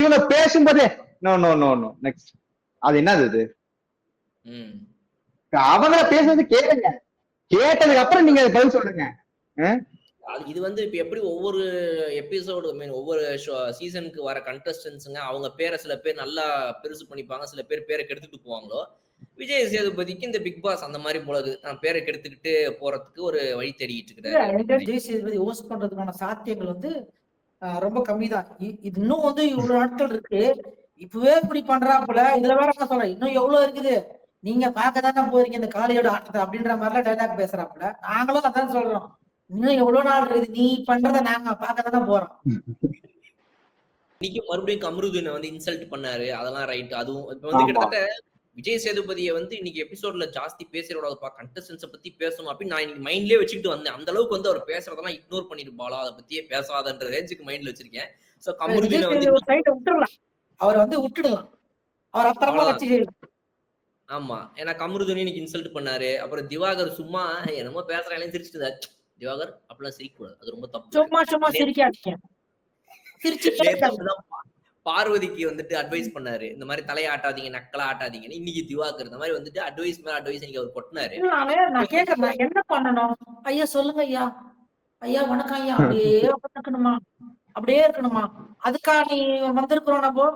இவங்க பேசும்போதே no no no no next. அது என்னது இது? அவங்க பேசுறது கேளுங்க, கேட்டதுக்கு அப்புறம் நீங்க பதில் சொல்லுங்க. இது வந்து இப்ப எப்படி ஒவ்வொரு எபிசோடு ஒவ்வொரு சீசனுக்கு வர கண்டஸ்டன்ஸுங்க அவங்க பேரை சில பேர் நல்லா பெருசு பண்ணிப்பாங்க, சில பேர் பேரை கெடுத்துட்டு போவாங்களோ, விஜய் சேதுபதிக்கு இந்த பிக் பாஸ் அந்த மாதிரி போலது பேரை கெடுத்துக்கிட்டு போறதுக்கு ஒரு வழி தேடிட்டு இருக்காரு. விஜய் சேதுபதி ஹோஸ்ட் பண்றதுக்கான சாத்தியங்கள் வந்து ரொம்ப கம்மிதான். இன்னும் வந்து இவ்வளவு நாட்கள் இருக்கு, இப்பவே இப்படி பண்றாப்புல. இதுல வேற என்ன சொல்றேன், இன்னும் எவ்வளவு இருக்குது, நீங்க பாக்கதானே போறீங்க இந்த காலையோட ஆட்டத்தை அப்படின்ற மாதிரிலாம் டைலாக் பேசுறாப்புல. நாங்களும் அதான் சொல்றோம், இன்னும் எவ்வளவு நாள் இருக்குது, நீ பண்றத நாங்க பாக்கதானே போறோம். இன்னைக்கு மறுபடியும் கமருதீனை வந்து இன்சல்ட் பண்ணாரு, அதெல்லாம் ரைட். அதுவும் இப்ப வந்து கிட்டத்தட்ட விஜய் சேதுபதியை வந்து இன்னைக்கு எபிசோட்ல ஜாஸ்தி பேசுறோடப்பா, கண்டஸ்டன்ஸை பத்தி பேசணும் அப்படின்னு நான் இன்னைக்கு மைண்ட்லயே வச்சுக்கிட்டு வந்தேன். அந்த அளவுக்கு வந்து அவர் பேசுறதெல்லாம் இக்னோர் பண்ணிருப்பாளா, அதை பத்தியே பேசாதன்ற ரேஞ்சுக்கு மைண்ட்ல வச்சிருக்கேன். சோ கமருதீனை வந்து விட்டுடலாம், அவர் வந்து விட்டுடலாம், அவர் அப்புறமா வச்சு. ஆமா, ஏன்னா கமருதீனை இன்னைக்கு இன்சல்ட் பண்ணாரு. அப்புறம் திவாகர் சும்மா என்னமோ பேசுறாங்களே சிரிச்சுட்டு, திவாகர் அப்படிலாம் சிரிக்கக்கூடாது, அது ரொம்ப தப்பு. சும்மா சும்மா சிரிக்காதீங்க. பார்வதிக்கு வந்துட்டு அட்வைஸ் பண்ணாரு, இந்த மாதிரி தலையாட்டாதீங்க, நக்கலா ஆட்டாதீங்கன்னு. இன்னைக்கு திவாகர் இந்த மாதிரி வந்துட்டு அட்வைஸ் மேல அட்வைஸ் இன்னைக்கு அவர் கொட்டினாரு. நான் கேக்குறேன், என்ன பண்ணணும் ஐயா சொல்லுங்க ஐயா, ஐயா வணக்கம் ஐயா, அப்படியே இருக்கணுமா, அப்படியே இருக்கணுமா? அதுக்கா நீ வந்திருக்கிறோம் நம்ம?